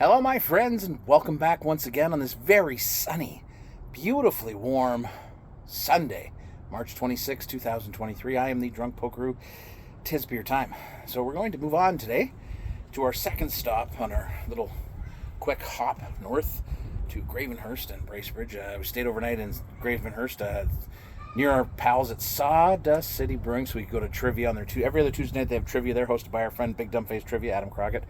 Hello, my friends, and welcome back once again on this very sunny, beautifully warm Sunday, March 26, 2023. I am the Drunk Pokeroo. 'Tis beer time. So we're going to move on today to our second stop on our little quick hop north to Gravenhurst and Bracebridge. We stayed overnight in Gravenhurst near our pals at Sawdust City Brewing, so we could go to trivia on their every other Tuesday night. They have trivia there, hosted by our friend Big Dumb Face Trivia, Adam Crockett.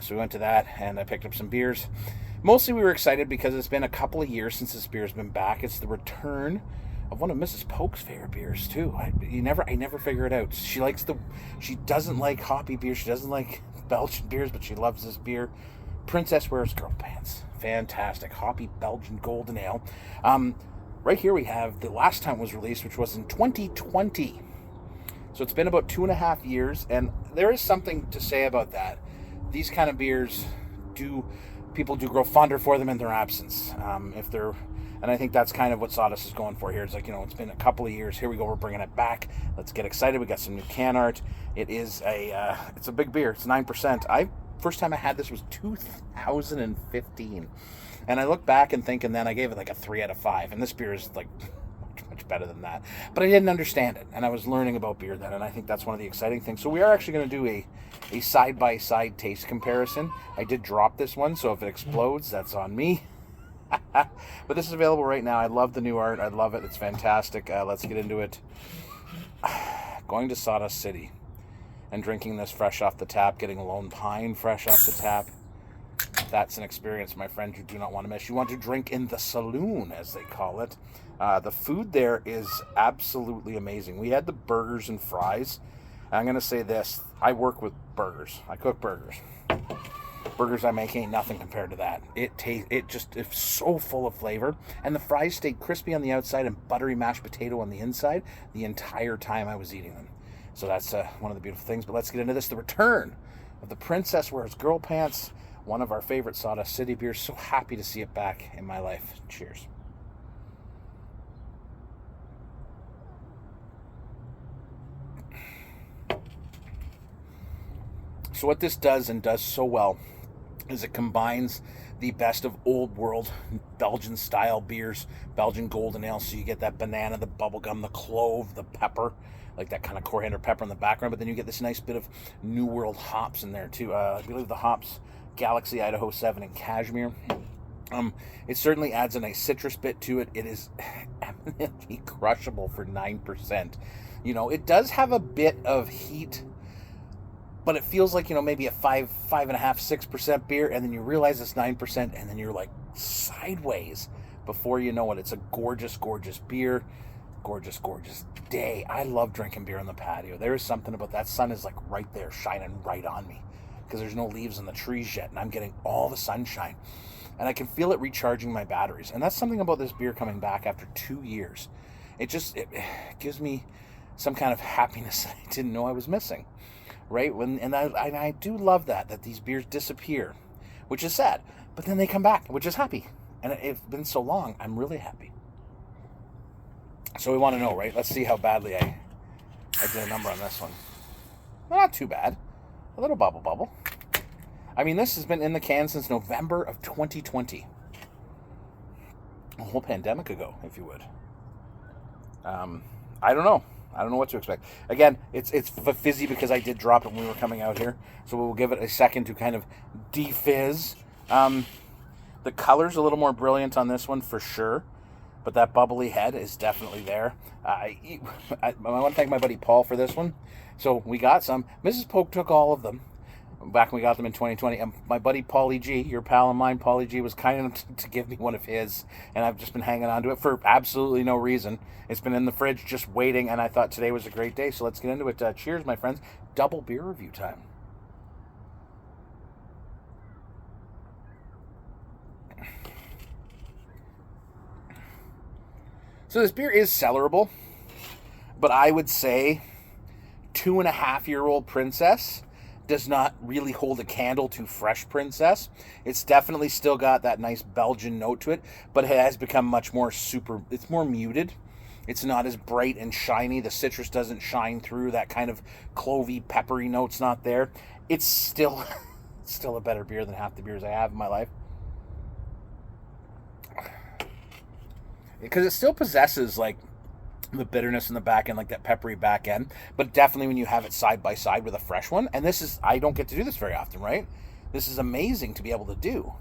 So we went to that, and I picked up some beers. Mostly we were excited because it's been a couple of years since this beer's been back. It's the return of one of Mrs. Polk's favorite beers too. I never figure it out. She doesn't like hoppy beer. She doesn't like Belgian beers, but she loves this beer. Princess Wears Girl Pants. Fantastic. Hoppy Belgian Golden Ale. Right here we have the last time it was released, which was in 2020. So it's been about 2.5 years, and there is something to say about that. These kind of beers people do grow fonder for them in their absence. And I think that's kind of what Sawdust is going for here. It's like, it's been a couple of years. Here we go. We're bringing it back. Let's get excited. We got some new can art. It's a big beer. It's 9%. First time I had this was 2015. And I look back and think, and then I gave it like a 3 out of 5. And this beer is like much better than that. But I didn't understand it, and I was learning about beer then, and I think that's one of the exciting things. So we are actually going to do a side-by-side taste comparison. I did drop this one, so if it explodes, that's on me. But this is available right now. I love the new art. I love it. It's fantastic. Let's get into it. Going to Sawdust City and drinking this fresh off the tap, getting Lone Pine fresh off the tap. That's an experience, my friend, you do not want to miss. You want to drink in the saloon, as they call it. The food there is absolutely amazing. We had the burgers and fries. And I'm going to say this. I work with burgers. I cook burgers. Burgers I make ain't nothing compared to that. It's so full of flavor. And the fries stayed crispy on the outside and buttery mashed potato on the inside the entire time I was eating them. So that's one of the beautiful things. But let's get into this. The return of the Princess Wears Girl Pants. One of our favorite Sawdust City beers. So happy to see it back in my life. Cheers. So what this does, and does so well, is it combines the best of old world Belgian style beers, Belgian golden ale. So you get that banana, the bubblegum, the clove, the pepper, like that kind of coriander pepper in the background. But then you get this nice bit of new world hops in there too. I believe the hops, Galaxy, Idaho 7, and Cashmere. It certainly adds a nice citrus bit to it. It is eminently crushable for 9%. It does have a bit of heat, but it feels like, maybe a 5.5, 6% beer, and then you realize it's 9%, and then you're like sideways before you know it. It's a gorgeous, gorgeous beer. Gorgeous, gorgeous day. I love drinking beer on the patio. There is something about that. Sun is like right there, shining right on me, because there's no leaves on the trees yet, and I'm getting all the sunshine. And I can feel it recharging my batteries. And that's something about this beer coming back after 2 years. It gives me some kind of happiness that I didn't know I was missing. Right? I do love that these beers disappear, which is sad. But then they come back, which is happy. And it's been so long, I'm really happy. So we want to know, right? Let's see how badly I did a number on this one. Well, not too bad. A little bubble. I mean, this has been in the can since November of 2020. A whole pandemic ago, if you would. I don't know. I don't know what to expect. Again, it's fizzy because I did drop it when we were coming out here. So we'll give it a second to kind of defizz. The color's a little more brilliant on this one for sure. But that bubbly head is definitely there. I want to thank my buddy Paul for this one. So we got some. Mrs. Polk took all of them back when we got them in 2020. And my buddy Paulie G, your pal and mine, Paulie G, was kind enough to give me one of his. And I've just been hanging on to it for absolutely no reason. It's been in the fridge just waiting, and I thought today was a great day. So let's get into it. Cheers, my friends. Double beer review time. So this beer is cellarable, but I would say 2.5-year-old Princess does not really hold a candle to fresh Princess. It's definitely still got that nice Belgian note to it, but it has become much more it's more muted. It's not as bright and shiny. The citrus doesn't shine through. That kind of clovey, peppery note's not there. It's still It's still a better beer than half the beers I have in my life. Because it still possesses, like, the bitterness in the back end, like that peppery back end. But definitely when you have it side by side with a fresh one. And this is, I don't get to do this very often, right? This is amazing to be able to do.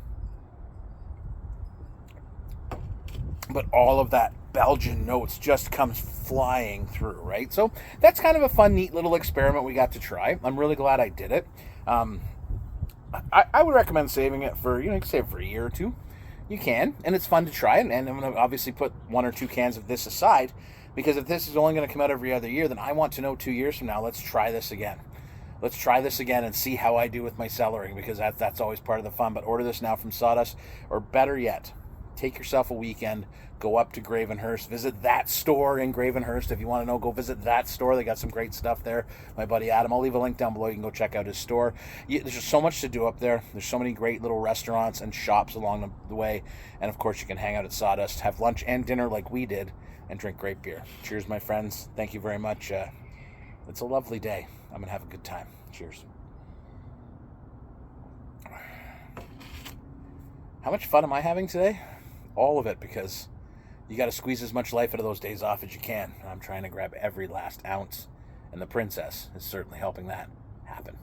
But all of that Belgian notes just comes flying through, right? So that's kind of a fun, neat little experiment we got to try. I'm really glad I did it. I would recommend saving it for, you can save it for a year or two. You can, and it's fun to try it. And I'm going to obviously put 1 or 2 cans of this aside, because if this is only going to come out every other year, then I want to know 2 years from now, let's try this again. Let's try this again and see how I do with my cellaring, because that's always part of the fun. But order this now from Sawdust, or better yet, take yourself a weekend, go up to Gravenhurst, visit that store in Gravenhurst. If you want to know, go visit that store. They got some great stuff there. My buddy Adam, I'll leave a link down below. You can go check out his store. There's just so much to do up there. There's so many great little restaurants and shops along the way. And of course, you can hang out at Sawdust, have lunch and dinner like we did, and drink great beer. Cheers, my friends. Thank you very much. It's a lovely day. I'm going to have a good time. Cheers. How much fun am I having today? All of it, because you got to squeeze as much life out of those days off as you can. I'm trying to grab every last ounce, and the princess is certainly helping that happen.